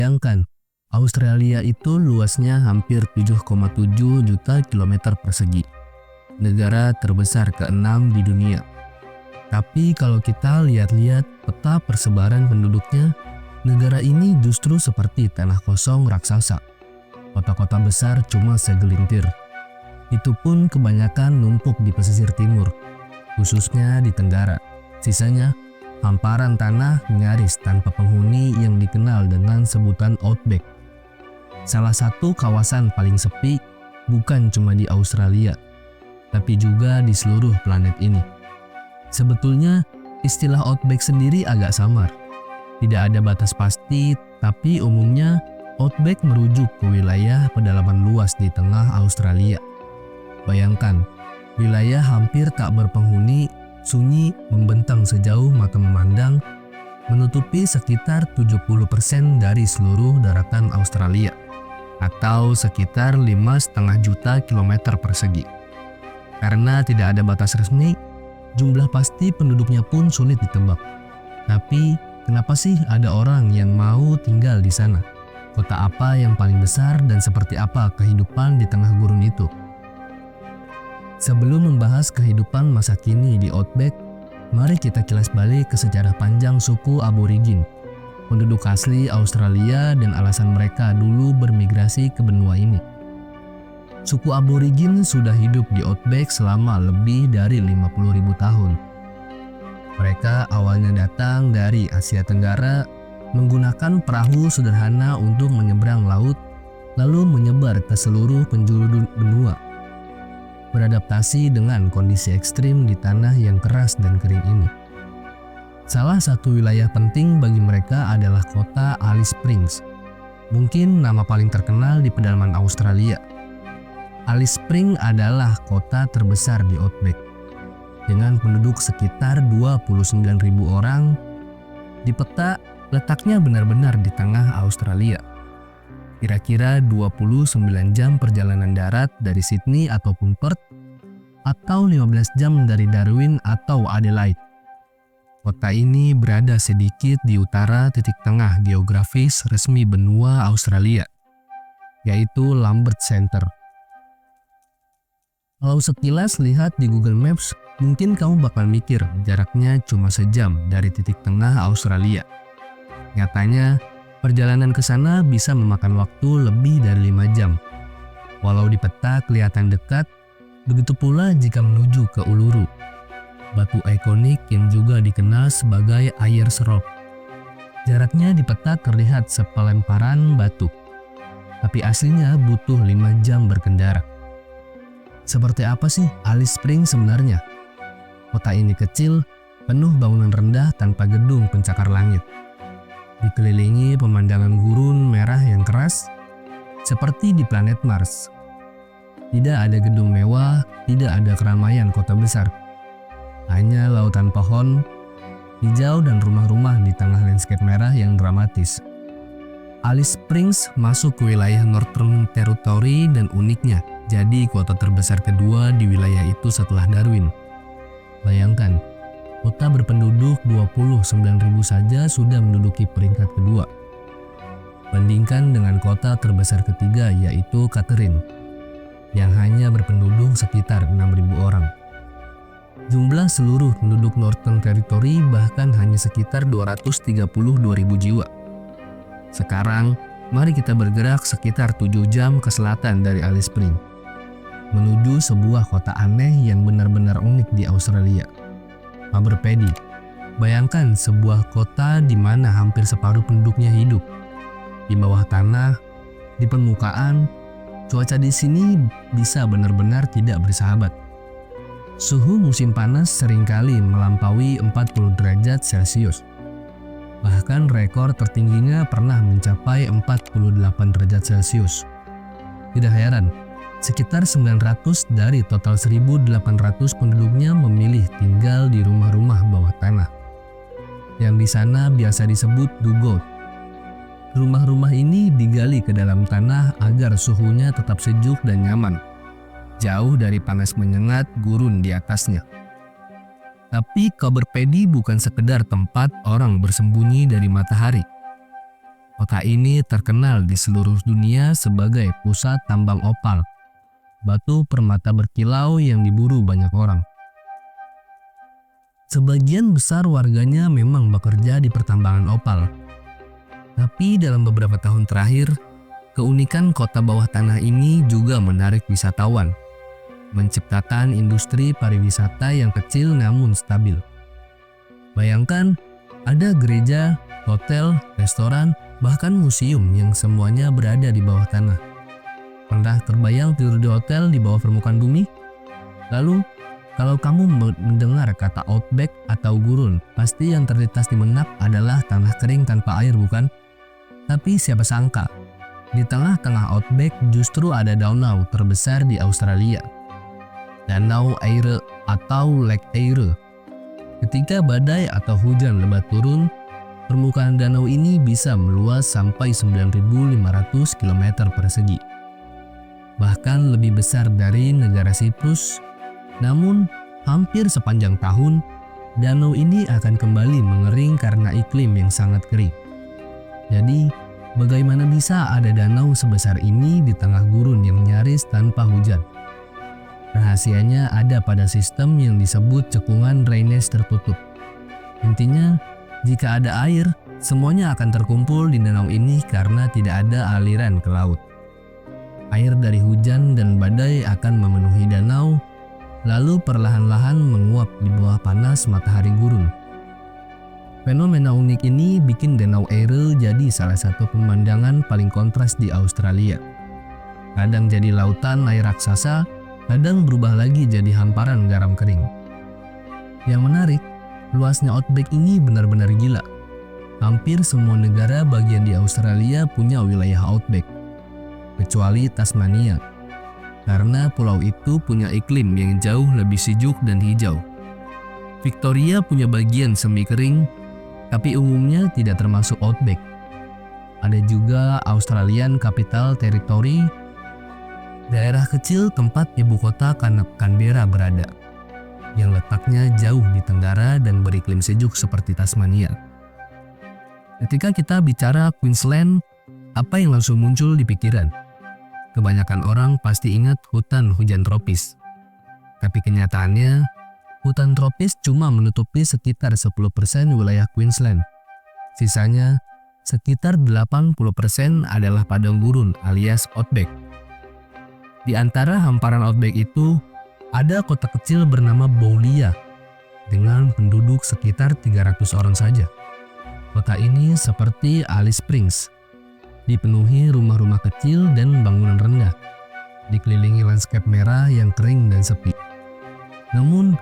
Bayangkan, Australia itu luasnya hampir 7,7 juta kilometer persegi. Negara terbesar ke-6 di dunia. Tapi kalau kita lihat-lihat peta persebaran penduduknya, negara ini justru seperti tanah kosong raksasa. Kota-kota besar cuma segelintir. Itu pun kebanyakan numpuk di pesisir timur, khususnya di Tenggara. Sisanya hamparan tanah nyaris tanpa penghuni yang dikenal dengan sebutan outback. Salah satu kawasan paling sepi bukan cuma di Australia, tapi juga di seluruh planet ini. Sebetulnya istilah outback sendiri agak samar. Tidak ada batas pasti, tapi umumnya outback merujuk ke wilayah pedalaman luas di tengah Australia. Bayangkan, wilayah hampir tak berpenghuni, sunyi membentang sejauh mata memandang, menutupi sekitar 70% dari seluruh daratan Australia, atau sekitar 5,5 juta kilometer persegi. Karena tidak ada batas resmi, jumlah pasti penduduknya pun sulit ditebak. Tapi, kenapa sih ada orang yang mau tinggal di sana? Kota apa yang paling besar dan seperti apa kehidupan di tengah gurun itu? Sebelum membahas kehidupan masa kini di Outback, mari kita kilas balik ke sejarah panjang suku Aborigin, penduduk asli Australia dan alasan mereka dulu bermigrasi ke benua ini. Suku Aborigin sudah hidup di Outback selama lebih dari 50.000 tahun. Mereka awalnya datang dari Asia Tenggara menggunakan perahu sederhana untuk menyeberang laut, lalu menyebar ke seluruh penjuru benua. Beradaptasi dengan kondisi ekstrim di tanah yang keras dan kering ini. Salah satu wilayah penting bagi mereka adalah kota Alice Springs, mungkin nama paling terkenal di pedalaman Australia. Alice Springs adalah kota terbesar di Outback, dengan penduduk sekitar 29.000 orang. Di peta, letaknya benar-benar di tengah Australia. Kira-kira 29 jam perjalanan darat dari Sydney ataupun Perth, atau 15 jam dari Darwin atau Adelaide. Kota ini berada sedikit di utara titik tengah geografis resmi benua Australia, yaitu Lambert Center. Kalau sekilas lihat di Google Maps, mungkin kamu bakal mikir jaraknya cuma sejam dari titik tengah Australia. Nyatanya, perjalanan ke sana bisa memakan waktu lebih dari 5 jam. Walau di peta kelihatan dekat, begitu pula jika menuju ke Uluru, batu ikonik yang juga dikenal sebagai Ayers Rock. Jaraknya di peta terlihat sepelemparan batu, tapi aslinya butuh 5 jam berkendara. Seperti apa sih Alice Springs sebenarnya? Kota ini kecil, penuh bangunan rendah tanpa gedung pencakar langit. Dikelilingi pemandangan gurun merah yang keras, seperti di planet Mars. Tidak ada gedung mewah, tidak ada keramaian kota besar. Hanya lautan pohon, hijau dan rumah-rumah di tengah landscape merah yang dramatis. Alice Springs masuk ke wilayah Northern Territory dan uniknya, jadi kota terbesar kedua di wilayah itu setelah Darwin. Bayangkan, kota berpenduduk 29.000 saja sudah menduduki peringkat kedua. Bandingkan dengan kota terbesar ketiga yaitu Catherine, yang hanya berpenduduk sekitar 6.000 orang. Jumlah seluruh penduduk Northern Territory bahkan hanya sekitar 232.000 jiwa. Sekarang, mari kita bergerak sekitar 7 jam ke selatan dari Alice Springs, menuju sebuah kota aneh yang benar-benar unik di Australia. Aberpedi. Bayangkan sebuah kota di mana hampir separuh penduduknya hidup di bawah tanah, di permukaan. Cuaca di sini bisa benar-benar tidak bersahabat. Suhu musim panas seringkali melampaui 40 derajat Celcius. Bahkan rekor tertingginya pernah mencapai 48 derajat Celcius. Tidak heran, sekitar 900 dari total 1.800 penduduknya memilih tinggal di rumah-rumah bawah tanah, yang di sana biasa disebut dugout. Rumah-rumah ini digali ke dalam tanah agar suhunya tetap sejuk dan nyaman, jauh dari panas menyengat gurun di atasnya. Tapi Aberpedi bukan sekedar tempat orang bersembunyi dari matahari. Kota ini terkenal di seluruh dunia sebagai pusat tambang opal, batu permata berkilau yang diburu banyak orang. Sebagian besar warganya memang bekerja di pertambangan opal. Tapi dalam beberapa tahun terakhir, keunikan kota bawah tanah ini juga menarik wisatawan, menciptakan industri pariwisata yang kecil namun stabil. Bayangkan, ada gereja, hotel, restoran, bahkan museum yang semuanya berada di bawah tanah. Pernah terbayang tidur di hotel di bawah permukaan bumi? Lalu, kalau kamu mendengar kata outback atau gurun, pasti yang terlintas di benak adalah tanah kering tanpa air, bukan? Tapi siapa sangka, di tengah-tengah outback justru ada danau terbesar di Australia. Danau Eire atau Lake Eire. Ketika badai atau hujan lebat turun, permukaan danau ini bisa meluas sampai 9.500 km persegi. Bahkan lebih besar dari negara Siprus. Namun, hampir sepanjang tahun, danau ini akan kembali mengering karena iklim yang sangat kering. Jadi, bagaimana bisa ada danau sebesar ini di tengah gurun yang nyaris tanpa hujan? Rahasianya ada pada sistem yang disebut cekungan drainase tertutup. Intinya, jika ada air, semuanya akan terkumpul di danau ini karena tidak ada aliran ke laut. Air dari hujan dan badai akan memenuhi danau, lalu perlahan-lahan menguap di bawah panas matahari gurun. Fenomena unik ini bikin Danau Eire jadi salah satu pemandangan paling kontras di Australia. Kadang jadi lautan air raksasa, kadang berubah lagi jadi hamparan garam kering. Yang menarik, luasnya outback ini benar-benar gila. Hampir semua negara bagian di Australia punya wilayah outback, kecuali Tasmania, karena pulau itu punya iklim yang jauh lebih sejuk dan hijau. Victoria punya bagian semi kering, tapi umumnya tidak termasuk outback. Ada juga Australian Capital Territory, daerah kecil tempat ibu kota Canberra berada, yang letaknya jauh di tenggara dan beriklim sejuk seperti Tasmania. Ketika kita bicara Queensland, apa yang langsung muncul di pikiran? Kebanyakan orang pasti ingat hutan hujan tropis. Tapi kenyataannya, hutan tropis cuma menutupi sekitar 10% wilayah Queensland. Sisanya, sekitar 80% adalah padang gurun alias outback. Di antara hamparan outback itu, ada kota kecil bernama Boulia dengan penduduk sekitar 300 orang saja. Kota ini seperti Alice Springs, dipenuhi rumah-rumah kecil dan bangunan rendah, dikelilingi lanskap merah yang kering dan sepi. Namun,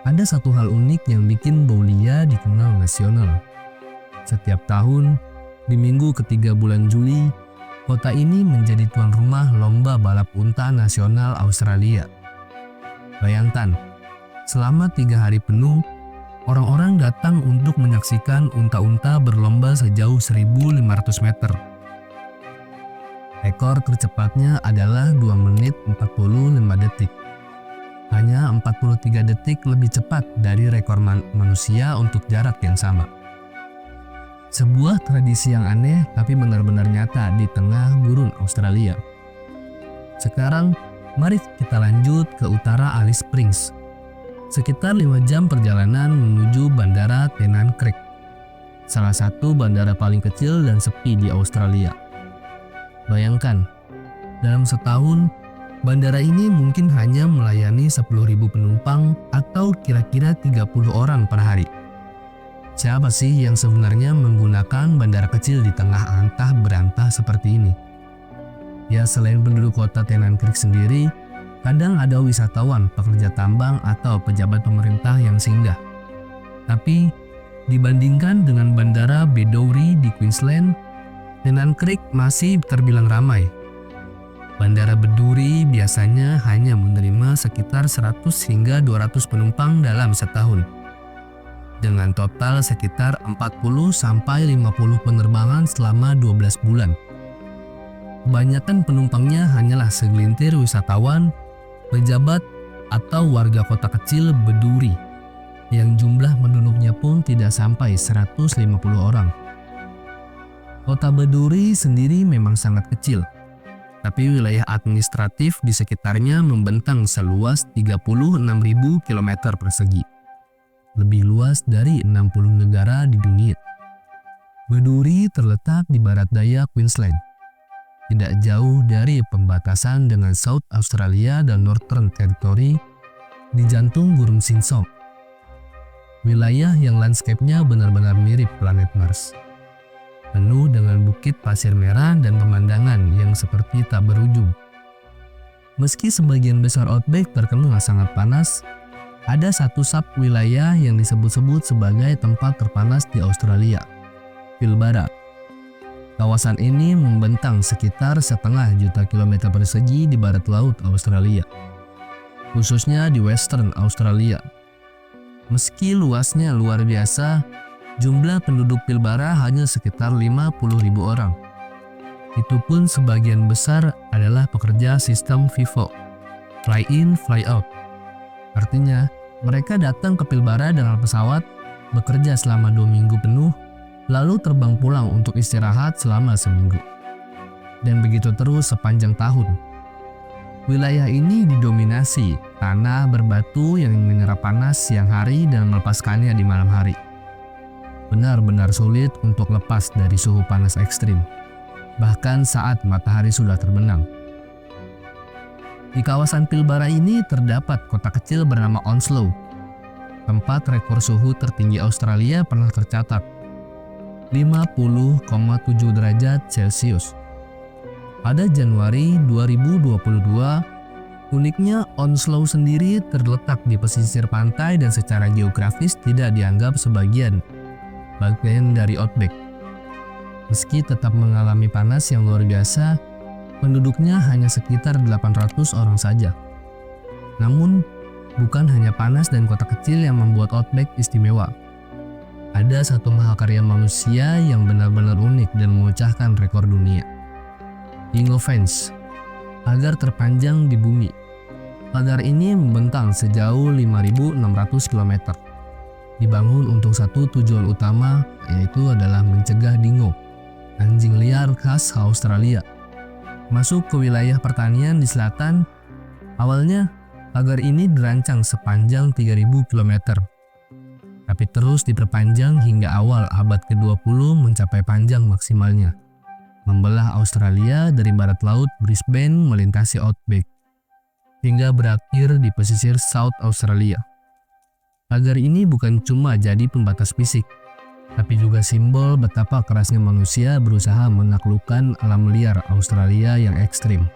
ada satu hal unik yang bikin Boulia dikenal nasional. Setiap tahun, di minggu ketiga bulan Juli, kota ini menjadi tuan rumah lomba balap unta nasional Australia. Bayangkan, selama 3 hari penuh, orang-orang datang untuk menyaksikan unta-unta berlomba sejauh 1.500 meter. Rekor tercepatnya adalah 2 menit 45 detik. Hanya 43 detik lebih cepat dari rekor manusia untuk jarak yang sama. Sebuah tradisi yang aneh tapi benar-benar nyata di tengah gurun Australia. Sekarang, mari kita lanjut ke utara Alice Springs. Sekitar 5 jam perjalanan menuju Bandara Tennant Creek, salah satu bandara paling kecil dan sepi di Australia. Bayangkan, dalam setahun, bandara ini mungkin hanya melayani 10.000 penumpang atau kira-kira 30 orang per hari. Siapa sih yang sebenarnya menggunakan bandara kecil di tengah antah berantah seperti ini? Ya, selain penduduk kota Tennant Creek sendiri, kadang ada wisatawan, pekerja tambang, atau pejabat pemerintah yang singgah. Tapi, dibandingkan dengan bandara Bedourie di Queensland, Tennant Creek masih terbilang ramai. Bandara Bedourie biasanya hanya menerima sekitar 100 hingga 200 penumpang dalam setahun, dengan total sekitar 40-50 penerbangan selama 12 bulan. Kebanyakan penumpangnya hanyalah segelintir wisatawan, pejabat, atau warga kota kecil Bedourie, yang jumlah penduduknya pun tidak sampai 150 orang. Kota Beduri sendiri memang sangat kecil, tapi wilayah administratif di sekitarnya membentang seluas 36.000 km persegi, lebih luas dari 60 negara di dunia. Beduri terletak di barat daya Queensland, tidak jauh dari pembatasan dengan South Australia dan Northern Territory di jantung Gurun Sinsong. Wilayah yang landscape-nya benar-benar mirip planet Mars, penuh dengan bukit pasir merah dan pemandangan yang seperti tak berujung. Meski sebagian besar Outback terkenal sangat panas, ada satu sub-wilayah yang disebut-sebut sebagai tempat terpanas di Australia, Pilbara. Kawasan ini membentang sekitar 0,5 juta kilometer persegi di barat laut Australia, khususnya di Western Australia. Meski luasnya luar biasa, jumlah penduduk Pilbara hanya sekitar 50.000 orang. Itu pun sebagian besar adalah pekerja sistem FIFO, fly in, fly out. Artinya, mereka datang ke Pilbara dengan pesawat, bekerja selama 2 minggu penuh, lalu terbang pulang untuk istirahat selama seminggu. Dan begitu terus sepanjang tahun. Wilayah ini didominasi tanah berbatu yang menyerap panas siang hari dan melepaskannya di malam hari. Benar-benar sulit untuk lepas dari suhu panas ekstrim, bahkan saat matahari sudah terbenam. Di kawasan Pilbara ini terdapat kota kecil bernama Onslow, tempat rekor suhu tertinggi Australia pernah tercatat, 50,7 derajat Celcius. Pada Januari 2022, uniknya Onslow sendiri terletak di pesisir pantai dan secara geografis tidak dianggap bagian dari Outback. Meski tetap mengalami panas yang luar biasa, penduduknya hanya sekitar 800 orang saja. Namun, bukan hanya panas dan kota kecil yang membuat Outback istimewa. Ada satu mahakarya manusia yang benar-benar unik dan memecahkan rekor dunia. Dingo Fence, pagar terpanjang di bumi. Pagar ini membentang sejauh 5.600 km. Dibangun untuk satu tujuan utama, yaitu adalah mencegah dingo, anjing liar khas Australia, masuk ke wilayah pertanian di selatan. Awalnya, pagar ini dirancang sepanjang 3.000 km, tapi terus diperpanjang hingga awal abad ke-20 mencapai panjang maksimalnya, membelah Australia dari barat laut Brisbane melintasi Outback, hingga berakhir di pesisir South Australia. Pagar ini bukan cuma jadi pembatas fisik, tapi juga simbol betapa kerasnya manusia berusaha menaklukkan alam liar Australia yang ekstrim.